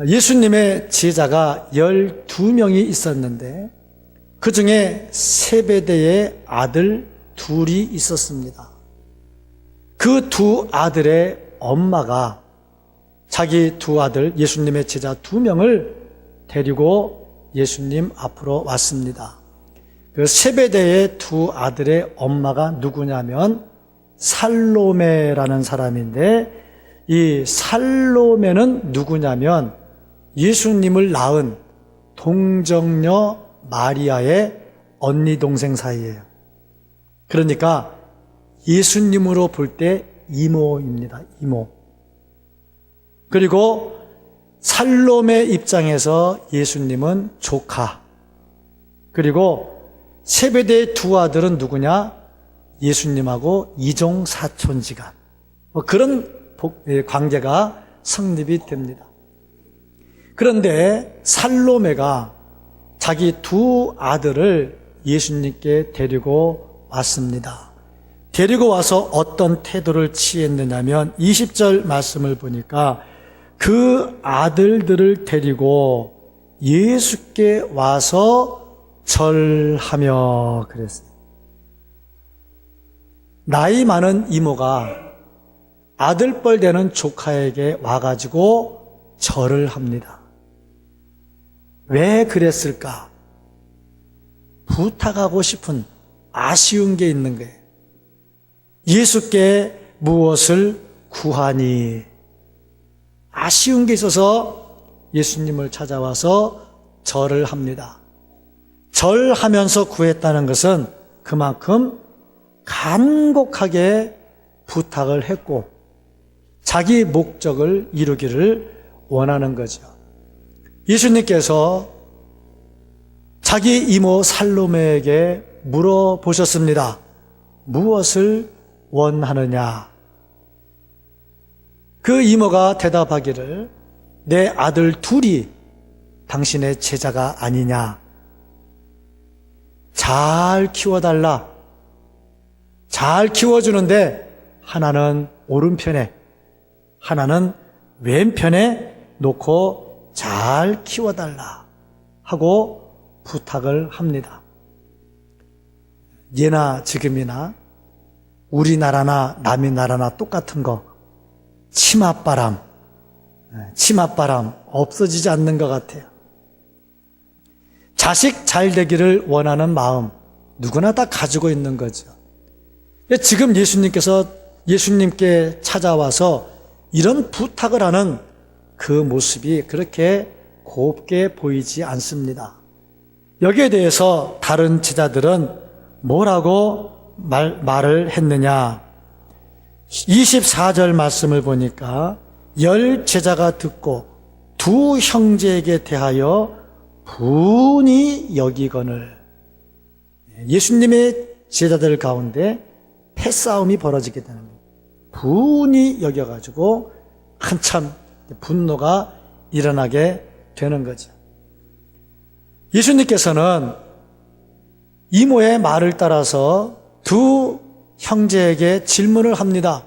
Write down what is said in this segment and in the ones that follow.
예수님의 제자가 12명이 있었는데 그 중에 세베대의 아들 둘이 있었습니다. 그 두 아들의 엄마가 자기 두 아들, 예수님의 제자 2명을 데리고 예수님 앞으로 왔습니다. 그 세베대의 두 아들의 엄마가 누구냐면 살로메라는 사람인데, 이 살로메는 누구냐면 예수님을 낳은 동정녀 마리아의 언니 동생 사이예요. 그러니까 예수님으로 볼 때 이모입니다. 이모. 그리고 살로메 입장에서 예수님은 조카. 그리고 세베대의 두 아들은 누구냐? 예수님하고 이종 사촌지간. 그런 관계가 성립이 됩니다. 그런데 살로메가 자기 두 아들을 예수님께 데리고 왔습니다. 데리고 와서 어떤 태도를 취했느냐면 20절 말씀을 보니까 그 아들들을 데리고 예수께 와서 절하며 그랬어요. 나이 많은 이모가 아들뻘 되는 조카에게 와가지고 절을 합니다. 왜 그랬을까? 부탁하고 싶은 아쉬운 게 있는 거예요. 예수께 무엇을 구하니? 아쉬운 게 있어서 예수님을 찾아와서 절을 합니다. 절하면서 구했다는 것은 그만큼 간곡하게 부탁을 했고 자기 목적을 이루기를 원하는 거죠. 예수님께서 자기 이모 살로메에게 물어보셨습니다. 무엇을 원하느냐? 그 이모가 대답하기를 내 아들 둘이 당신의 제자가 아니냐? 잘 키워달라. 잘 키워주는데 하나는 오른편에 하나는 왼편에 놓고 잘 키워달라 하고 부탁을 합니다. 예나 지금이나 우리나라나 남의 나라나 똑같은 거, 치맛바람 없어지지 않는 것 같아요. 자식 잘 되기를 원하는 마음 누구나 다 가지고 있는 거죠. 지금 예수님께 찾아와서 이런 부탁을 하는 그 모습이 그렇게 곱게 보이지 않습니다. 여기에 대해서 다른 제자들은 뭐라고 말을 했느냐? 24절 말씀을 보니까 10 제자가 듣고 두 형제에게 대하여 분이 여기거늘. 예수님의 제자들 가운데 패싸움이 벌어지게 되는 거예요. 분이 여겨가지고 한참 분노가 일어나게 되는 거죠. 예수님께서는 이모의 말을 따라서 두 형제에게 질문을 합니다.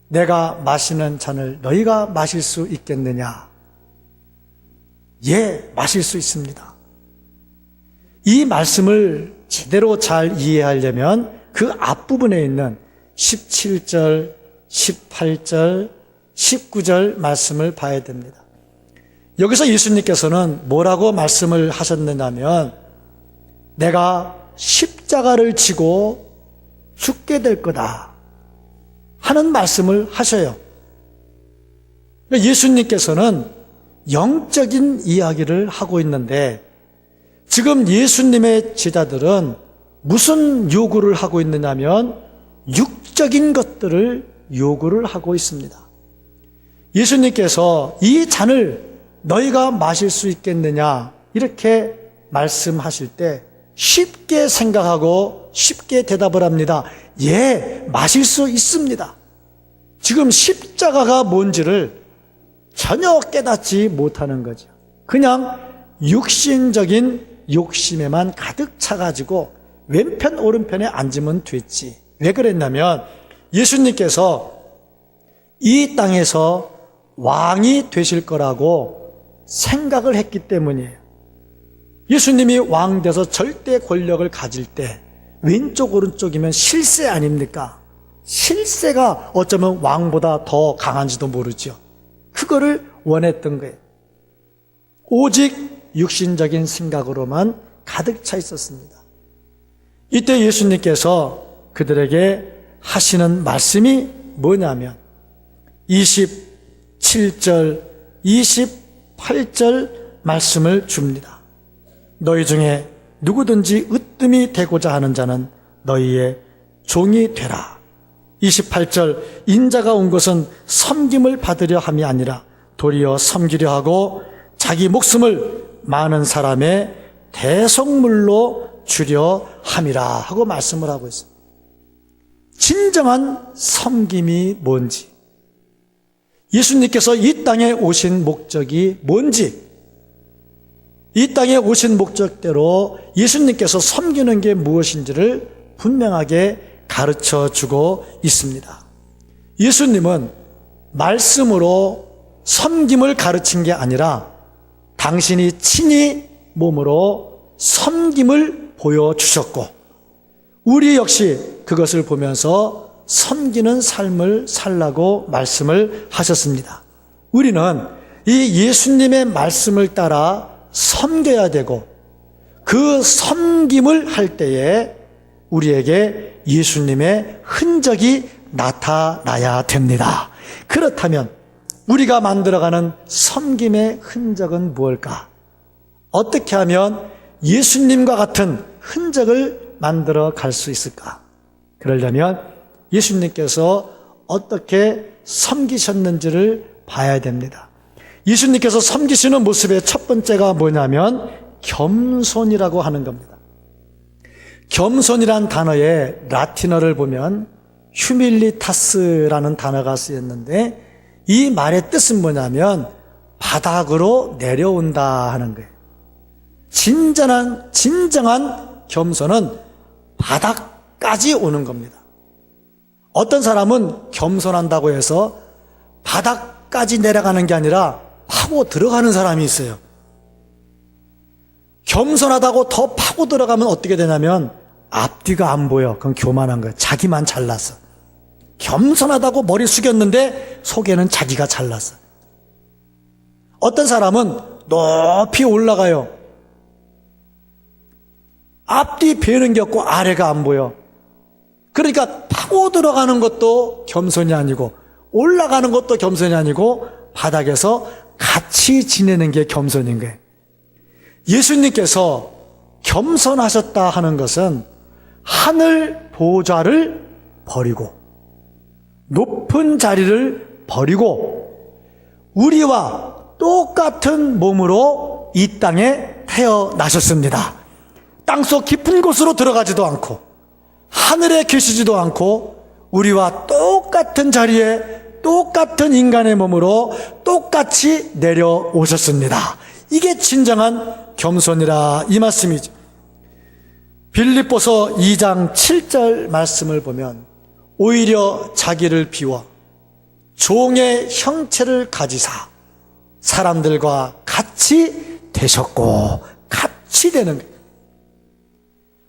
내가 마시는 잔을 너희가 마실 수 있겠느냐? 예, 마실 수 있습니다. 이 말씀을 제대로 잘 이해하려면 그 앞부분에 있는 17절, 18절, 19절 말씀을 봐야 됩니다. 여기서 예수님께서는 뭐라고 말씀을 하셨느냐면 내가 십자가를 지고 죽게 될 거다 하는 말씀을 하셔요. 예수님께서는 영적인 이야기를 하고 있는데 지금 예수님의 제자들은 무슨 요구를 하고 있느냐면 육적인 것들을 요구를 하고 있습니다. 예수님께서 이 잔을 너희가 마실 수 있겠느냐 이렇게 말씀하실 때 쉽게 생각하고 쉽게 대답을 합니다. 예, 마실 수 있습니다. 지금 십자가가 뭔지를 전혀 깨닫지 못하는 거죠. 그냥 육신적인 욕심에만 가득 차가지고 왼편 오른편에 앉으면 됐지. 왜 그랬냐면 예수님께서 이 땅에서 왕이 되실 거라고 생각을 했기 때문이에요. 예수님이 왕 돼서 절대 권력을 가질 때 왼쪽 오른쪽이면 실세 아닙니까? 실세가 어쩌면 왕보다 더 강한지도 모르죠. 그거를 원했던 거예요. 오직 육신적인 생각으로만 가득 차 있었습니다. 이때 예수님께서 그들에게 하시는 말씀이 뭐냐면 27절, 28절 말씀을 줍니다. 너희 중에 누구든지 으뜸이 되고자 하는 자는 너희의 종이 되라. 28절, 인자가 온 것은 섬김을 받으려 함이 아니라 도리어 섬기려 하고 자기 목숨을 많은 사람의 대속물로 주려 함이라 하고 말씀을 하고 있습니다. 진정한 섬김이 뭔지, 예수님께서 이 땅에 오신 목적이 뭔지, 이 땅에 오신 목적대로 예수님께서 섬기는 게 무엇인지를 분명하게 가르쳐 주고 있습니다. 예수님은 말씀으로 섬김을 가르친 게 아니라 당신이 친히 몸으로 섬김을 보여주셨고, 우리 역시 그것을 보면서 섬기는 삶을 살라고 말씀을 하셨습니다. 우리는 이 예수님의 말씀을 따라 섬겨야 되고, 그 섬김을 할 때에 우리에게 예수님의 흔적이 나타나야 됩니다. 그렇다면 우리가 만들어가는 섬김의 흔적은 무엇일까? 어떻게 하면 예수님과 같은 흔적을 만들어 갈 수 있을까? 그러려면 예수님께서 어떻게 섬기셨는지를 봐야 됩니다. 예수님께서 섬기시는 모습의 첫 번째가 뭐냐면 겸손이라고 하는 겁니다. 겸손이란 단어의 라틴어를 보면 휴밀리타스라는 단어가 쓰였는데, 이 말의 뜻은 뭐냐면 바닥으로 내려온다 하는 거예요. 진정한 겸손은 바닥까지 오는 겁니다. 어떤 사람은 겸손한다고 해서 바닥까지 내려가는 게 아니라 파고 들어가는 사람이 있어요. 겸손하다고 더 파고 들어가면 어떻게 되냐면 앞뒤가 안 보여. 그건 교만한 거예요. 자기만 잘났어. 겸손하다고 머리 숙였는데 속에는 자기가 잘났어. 어떤 사람은 높이 올라가요. 앞뒤 베는 게 없고 아래가 안 보여. 그러니까 파고 들어가는 것도 겸손이 아니고 올라가는 것도 겸손이 아니고 바닥에서 같이 지내는 게 겸손인 거예요. 예수님께서 겸손하셨다 하는 것은 하늘 보좌를 버리고 높은 자리를 버리고 우리와 똑같은 몸으로 이 땅에 태어나셨습니다. 땅속 깊은 곳으로 들어가지도 않고 하늘에 계시지도 않고 우리와 똑같은 자리에 똑같은 인간의 몸으로 똑같이 내려오셨습니다. 이게 진정한 겸손이라 이 말씀이죠. 빌립보서 2장 7절 말씀을 보면 오히려 자기를 비워 종의 형체를 가지사 사람들과 같이 되셨고 같이 되는 거예요.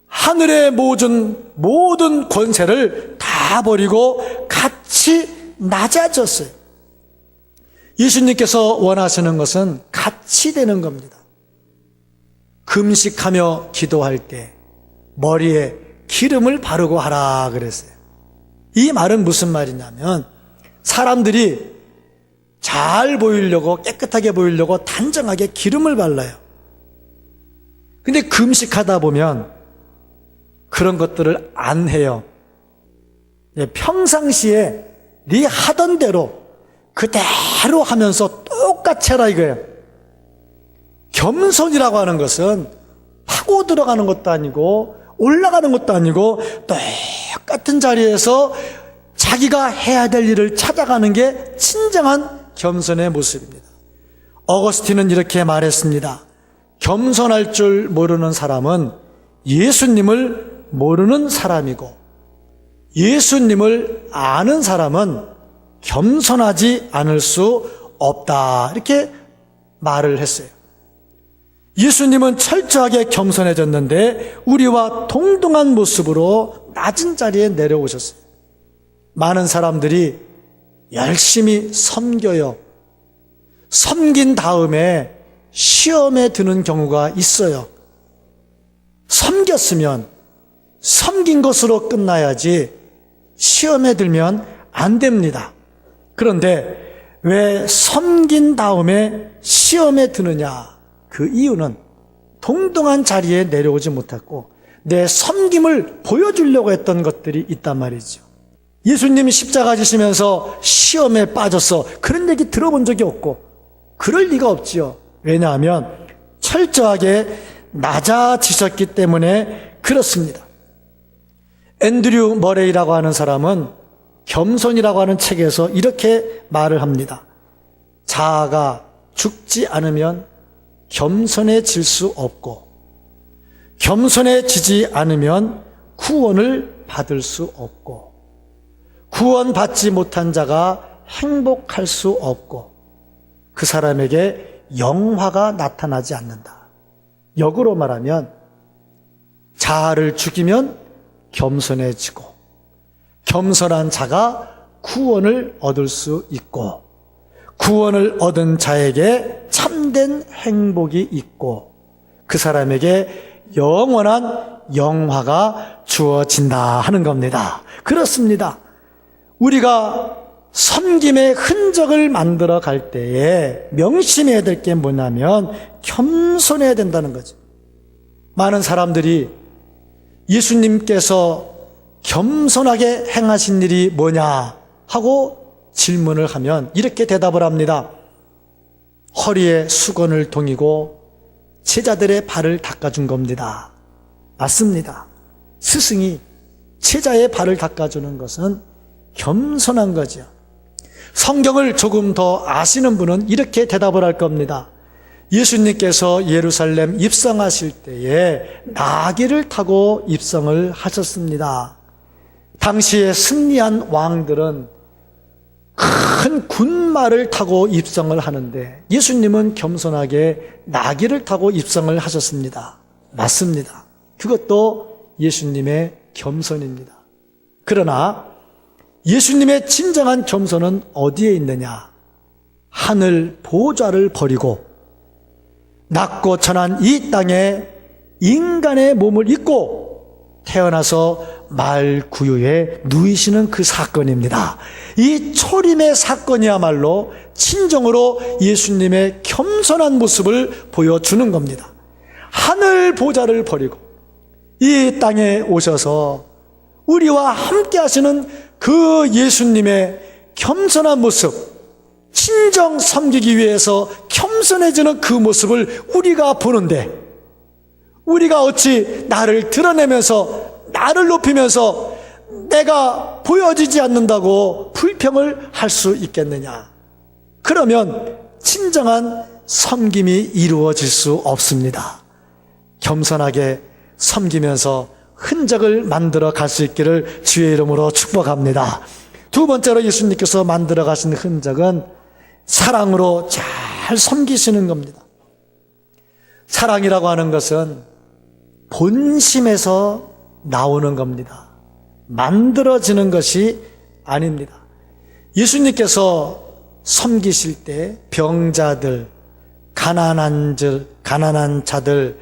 하늘의 모든 권세를 다 버리고 같이 낮아졌어요. 예수님께서 원하시는 것은 같이 되는 겁니다. 금식하며 기도할 때 머리에 기름을 바르고 하라 그랬어요. 이 말은 무슨 말이냐면 사람들이 잘 보이려고 깨끗하게 보이려고 단정하게 기름을 발라요. 근데 금식하다 보면 그런 것들을 안 해요. 평상시에 네 하던 대로 그대로 하면서 똑같이 해라 이거예요. 겸손이라고 하는 것은 파고 들어가는 것도 아니고 올라가는 것도 아니고 똑같은 자리에서 자기가 해야 될 일을 찾아가는 게 진정한 겸손의 모습입니다. 어거스틴은 이렇게 말했습니다. 겸손할 줄 모르는 사람은 예수님을 모르는 사람이고 예수님을 아는 사람은 겸손하지 않을 수 없다. 이렇게 말을 했어요. 예수님은 철저하게 겸손해졌는데 우리와 동등한 모습으로 낮은 자리에 내려오셨어요. 많은 사람들이 열심히 섬겨요. 섬긴 다음에 시험에 드는 경우가 있어요. 섬겼으면 섬긴 것으로 끝나야지 시험에 들면 안 됩니다. 그런데 왜 섬긴 다음에 시험에 드느냐? 그 이유는 동등한 자리에 내려오지 못했고 내 섬김을 보여주려고 했던 것들이 있단 말이죠. 예수님이 십자가 지시면서 시험에 빠져서 그런 얘기 들어본 적이 없고 그럴 리가 없지요. 왜냐하면 철저하게 낮아지셨기 때문에 그렇습니다. 앤드류 머레이라고 하는 사람은 겸손이라고 하는 책에서 이렇게 말을 합니다. 자아가 죽지 않으면 겸손해질 수 없고 겸손해지지 않으면 구원을 받을 수 없고 구원받지 못한 자가 행복할 수 없고 그 사람에게 영화가 나타나지 않는다. 역으로 말하면 자아를 죽이면 겸손해지고 겸손한 자가 구원을 얻을 수 있고 구원을 얻은 자에게 참된 행복이 있고 그 사람에게 영원한 영화가 주어진다 하는 겁니다. 그렇습니다. 우리가 섬김의 흔적을 만들어 갈 때에 명심해야 될 게 뭐냐면 겸손해야 된다는 거죠. 많은 사람들이 예수님께서 겸손하게 행하신 일이 뭐냐 하고 질문을 하면 이렇게 대답을 합니다. 허리에 수건을 동이고 제자들의 발을 닦아준 겁니다. 맞습니다. 스승이 제자의 발을 닦아주는 것은 겸손한 거죠. 성경을 조금 더 아시는 분은 이렇게 대답을 할 겁니다. 예수님께서 예루살렘 입성하실 때에 나귀를 타고 입성을 하셨습니다. 당시에 승리한 왕들은 큰 군마를 타고 입성을 하는데 예수님은 겸손하게 나귀를 타고 입성을 하셨습니다. 맞습니다. 그것도 예수님의 겸손입니다. 그러나 예수님의 진정한 겸손은 어디에 있느냐? 하늘 보좌를 버리고 낮고 천한 이 땅에 인간의 몸을 입고 태어나서 말 구유에 누이시는 그 사건입니다. 이 초림의 사건이야말로 친정으로 예수님의 겸손한 모습을 보여주는 겁니다. 하늘 보좌를 버리고 이 땅에 오셔서 우리와 함께 하시는 그 예수님의 겸손한 모습, 친정 섬기기 위해서 겸손해지는 그 모습을 우리가 보는데 우리가 어찌 나를 드러내면서 나를 높이면서 내가 보여지지 않는다고 불평을 할 수 있겠느냐? 그러면 진정한 섬김이 이루어질 수 없습니다. 겸손하게 섬기면서 흔적을 만들어 갈 수 있기를 주의 이름으로 축복합니다. 두 번째로 예수님께서 만들어 가신 흔적은 사랑으로 잘 섬기시는 겁니다. 사랑이라고 하는 것은 본심에서 나오는 겁니다. 만들어지는 것이 아닙니다. 예수님께서 섬기실 때 병자들, 가난한 자들,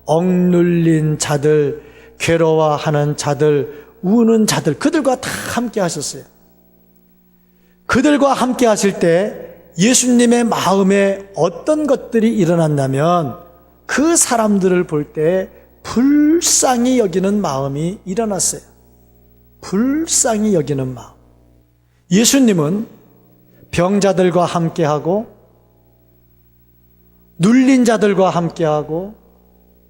억눌린 자들, 괴로워하는 자들, 우는 자들, 그들과 다 함께 하셨어요. 그들과 함께 하실 때 예수님의 마음에 어떤 것들이 일어났냐면 그 사람들을 볼 때 불쌍히 여기는 마음이 일어났어요. 불쌍히 여기는 마음. 예수님은 병자들과 함께하고 눌린 자들과 함께하고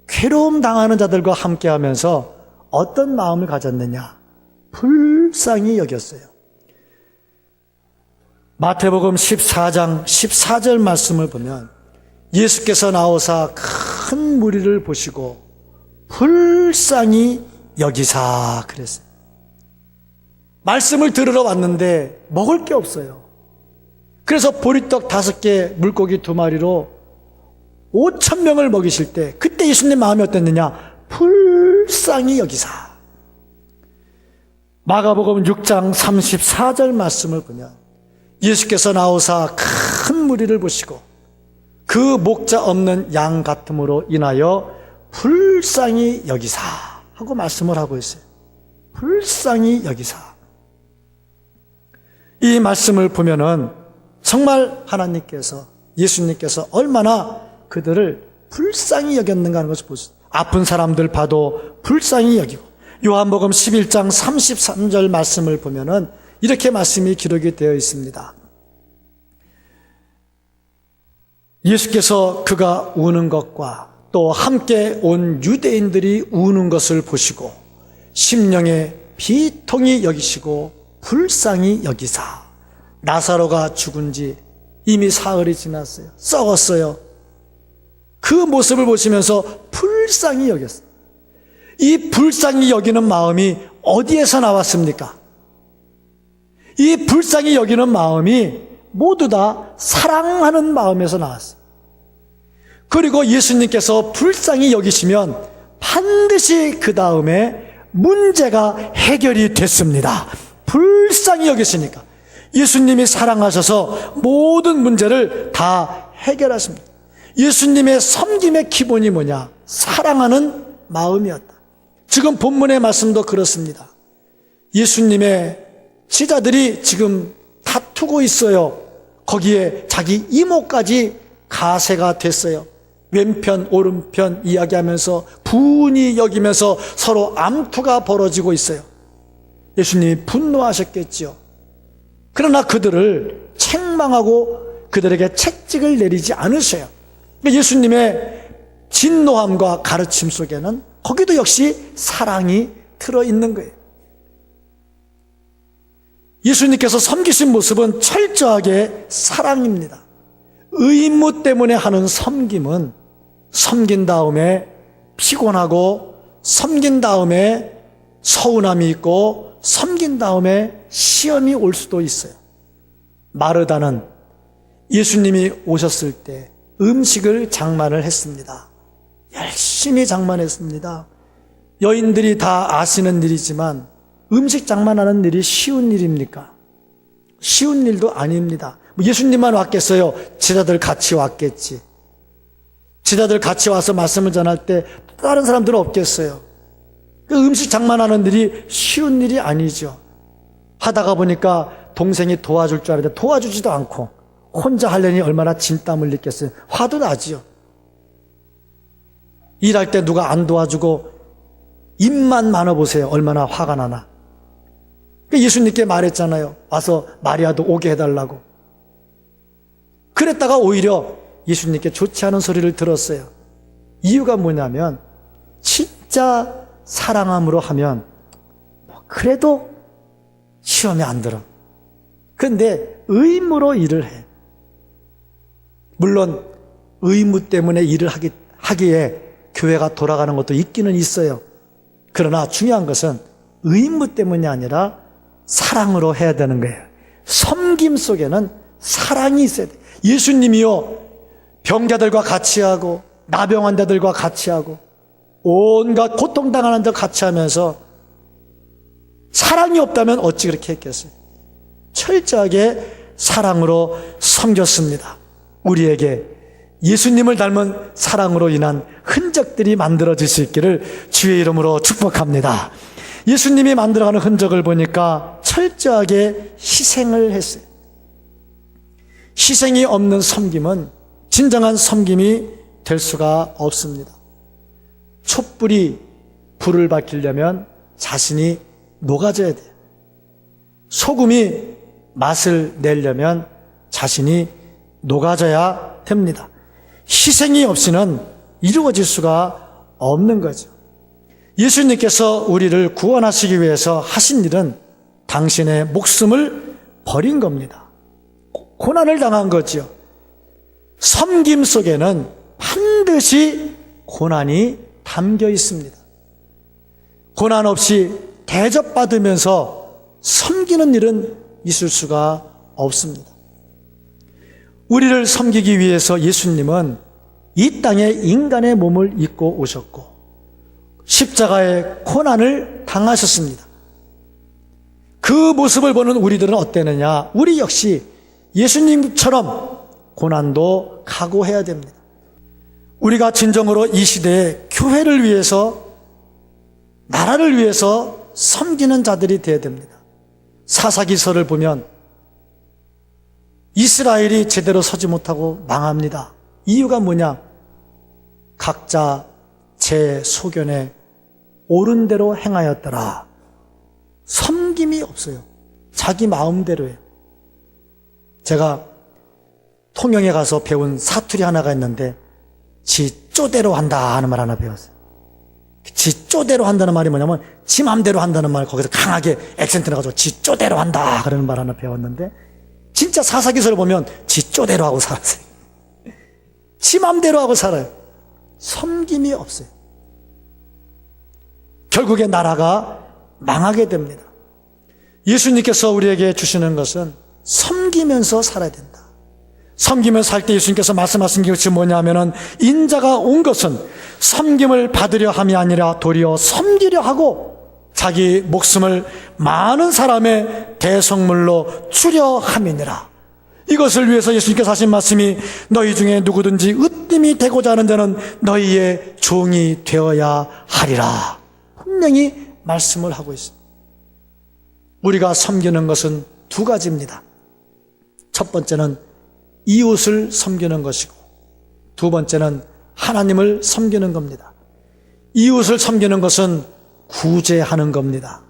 괴로움 당하는 자들과 함께하면서 어떤 마음을 가졌느냐? 불쌍히 여겼어요. 마태복음 14장 14절 말씀을 보면 예수께서 나오사 큰 무리를 보시고 불쌍히 여기사 그랬어요. 말씀을 들으러 왔는데 먹을 게 없어요. 그래서 보리떡 5개, 물고기 2마리로 5,000명을 먹이실 때 그때 예수님 마음이 어땠느냐? 불쌍히 여기사. 마가복음 6장 34절 말씀을 보면 예수께서 나오사 큰 무리를 보시고 그 목자 없는 양 같음으로 인하여 불쌍히 여기사 하고 말씀을 하고 있어요. 불쌍히 여기사. 이 말씀을 보면은 정말 하나님께서, 예수님께서 얼마나 그들을 불쌍히 여겼는가 하는 것을 보시죠. 아픈 사람들 봐도 불쌍히 여기고, 요한복음 11장 33절 말씀을 보면은 이렇게 말씀이 기록이 되어 있습니다. 예수께서 그가 우는 것과 또 함께 온 유대인들이 우는 것을 보시고 심령에 비통히 여기시고 불쌍히 여기사, 나사로가 죽은 지 이미 사흘이 지났어요. 썩었어요. 그 모습을 보시면서 불쌍히 여겼어요. 이 불쌍히 여기는 마음이 어디에서 나왔습니까? 이 불쌍히 여기는 마음이 모두 다 사랑하는 마음에서 나왔어요. 그리고 예수님께서 불쌍히 여기시면 반드시 그 다음에 문제가 해결이 됐습니다. 불쌍히 여기시니까 예수님이 사랑하셔서 모든 문제를 다 해결하십니다. 예수님의 섬김의 기본이 뭐냐? 사랑하는 마음이었다. 지금 본문의 말씀도 그렇습니다. 예수님의 제자들이 지금 다투고 있어요. 거기에 자기 이모까지 가세가 됐어요. 왼편 오른편 이야기하면서 분이 여기면서 서로 암투가 벌어지고 있어요. 예수님이 분노하셨겠지요. 그러나 그들을 책망하고 그들에게 채찍을 내리지 않으셔요. 예수님의 진노함과 가르침 속에는 거기도 역시 사랑이 들어있는 거예요. 예수님께서 섬기신 모습은 철저하게 사랑입니다. 의무 때문에 하는 섬김은 섬긴 다음에 피곤하고, 섬긴 다음에 서운함이 있고, 섬긴 다음에 시험이 올 수도 있어요. 마르다는 예수님이 오셨을 때 음식을 장만을 했습니다. 열심히 장만했습니다. 여인들이 다 아시는 일이지만 음식 장만하는 일이 쉬운 일입니까? 쉬운 일도 아닙니다. 예수님만 왔겠어요? 제자들 같이 왔겠지. 제자들 같이 와서 말씀을 전할 때 다른 사람들은 없겠어요. 그 음식 장만하는 일이 쉬운 일이 아니죠. 하다가 보니까 동생이 도와줄 줄 알았는데 도와주지도 않고 혼자 하려니 얼마나 진땀을 흘렸겠어요. 화도 나지요. 일할 때 누가 안 도와주고 입만 많아보세요. 얼마나 화가 나나. 예수님께 말했잖아요. 와서 마리아도 오게 해달라고. 그랬다가 오히려 예수님께 좋지 않은 소리를 들었어요. 이유가 뭐냐면 진짜 사랑함으로 하면 그래도 시험에 안 들어. 그런데 의무로 일을 해. 물론 의무 때문에 일을 하기에 교회가 돌아가는 것도 있기는 있어요. 그러나 중요한 것은 의무 때문이 아니라 사랑으로 해야 되는 거예요. 섬김 속에는 사랑이 있어야 돼요. 예수님이요, 병자들과 같이 하고 나병 자들과 같이 하고 온갖 고통당하는 자 같이 하면서 사랑이 없다면 어찌 그렇게 했겠어요? 철저하게 사랑으로 섬겼습니다. 우리에게 예수님을 닮은 사랑으로 인한 흔적들이 만들어질 수 있기를 주의 이름으로 축복합니다. 예수님이 만들어가는 흔적을 보니까 철저하게 희생을 했어요. 희생이 없는 섬김은 진정한 섬김이 될 수가 없습니다. 촛불이 불을 밝히려면 자신이 녹아져야 돼요. 소금이 맛을 내려면 자신이 녹아져야 됩니다. 희생이 없이는 이루어질 수가 없는 거죠. 예수님께서 우리를 구원하시기 위해서 하신 일은 당신의 목숨을 버린 겁니다. 고난을 당한 거죠. 섬김 속에는 반드시 고난이 담겨 있습니다. 고난 없이 대접받으면서 섬기는 일은 있을 수가 없습니다. 우리를 섬기기 위해서 예수님은 이 땅에 인간의 몸을 입고 오셨고 십자가의 고난을 당하셨습니다. 그 모습을 보는 우리들은 어땠느냐? 우리 역시 예수님처럼 고난도 각오해야 됩니다. 우리가 진정으로 이 시대에 교회를 위해서, 나라를 위해서 섬기는 자들이 되어야 됩니다. 사사기서를 보면 이스라엘이 제대로 서지 못하고 망합니다. 이유가 뭐냐? 각자 제 소견에 옳은 대로 행하였더라. 섬김이 없어요. 자기 마음대로 해요. 제가 통영에 가서 배운 사투리 하나가 있는데 지 쪼대로 한다 하는 말 하나 배웠어요. 지 쪼대로 한다는 말이 뭐냐면 지 맘대로 한다는 말, 거기서 강하게 액센트 넣어가지고 지 쪼대로 한다 그러는 말 하나 배웠는데, 진짜 사사기서를 보면 지 쪼대로 하고 살았어요. 지 맘대로 하고 살아요. 섬김이 없어요. 결국에 나라가 망하게 됩니다. 예수님께서 우리에게 주시는 것은 섬기면서 살아야 된다. 섬기면서 살 때 예수님께서 말씀하신 것이 뭐냐면은, 인자가 온 것은 섬김을 받으려 함이 아니라 도리어 섬기려 하고 자기 목숨을 많은 사람의 대성물로 주려 함이니라. 이것을 위해서 예수님께서 하신 말씀이, 너희 중에 누구든지 으뜸이 되고자 하는 자는 너희의 종이 되어야 하리라. 분명히 말씀을 하고 있습니다. 우리가 섬기는 것은 두 가지입니다. 첫 번째는 이웃을 섬기는 것이고, 두 번째는 하나님을 섬기는 겁니다. 이웃을 섬기는 것은 구제하는 겁니다.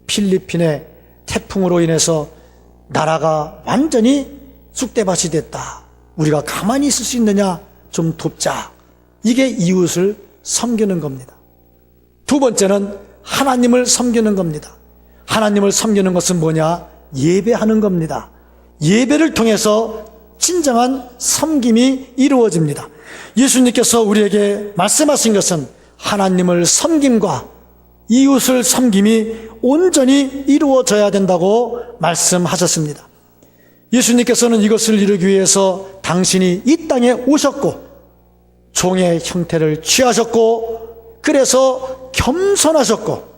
필리핀의 태풍으로 인해서 나라가 완전히 쑥대밭이 됐다. 우리가 가만히 있을 수 있느냐? 좀 돕자. 이게 이웃을 섬기는 겁니다. 두 번째는 하나님을 섬기는 겁니다. 하나님을 섬기는 것은 뭐냐? 예배하는 겁니다. 예배를 통해서 진정한 섬김이 이루어집니다. 예수님께서 우리에게 말씀하신 것은 하나님을 섬김과 이웃을 섬김이 온전히 이루어져야 된다고 말씀하셨습니다. 예수님께서는 이것을 이루기 위해서 당신이 이 땅에 오셨고 종의 형태를 취하셨고, 그래서 겸손하셨고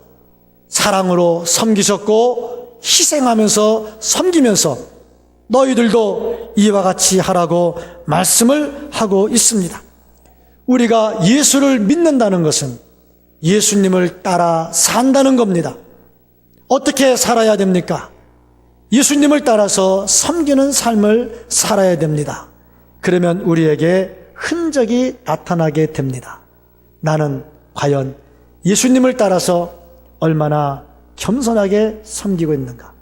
사랑으로 섬기셨고 희생하면서 섬기면서 너희들도 이와 같이 하라고 말씀을 하고 있습니다. 우리가 예수를 믿는다는 것은 예수님을 따라 산다는 겁니다. 어떻게 살아야 됩니까? 예수님을 따라서 섬기는 삶을 살아야 됩니다. 그러면 우리에게 흔적이 나타나게 됩니다. 나는 과연 예수님을 따라서 얼마나 겸손하게 섬기고 있는가?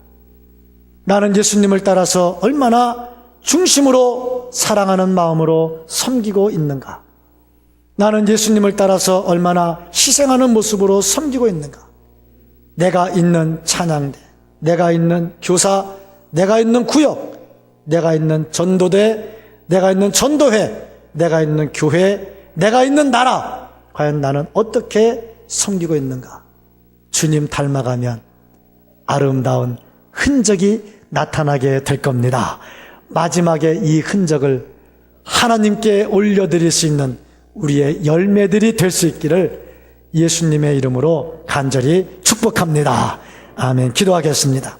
나는 예수님을 따라서 얼마나 중심으로 사랑하는 마음으로 섬기고 있는가? 나는 예수님을 따라서 얼마나 희생하는 모습으로 섬기고 있는가? 내가 있는 찬양대, 내가 있는 교사, 내가 있는 구역, 내가 있는 전도대, 내가 있는 전도회, 내가 있는 교회, 내가 있는 나라, 과연 나는 어떻게 섬기고 있는가? 주님 닮아가면 아름다운 흔적이 나타나게 될 겁니다. 마지막에 이 흔적을 하나님께 올려드릴 수 있는 우리의 열매들이 될 수 있기를 예수님의 이름으로 간절히 축복합니다. 아멘. 기도하겠습니다.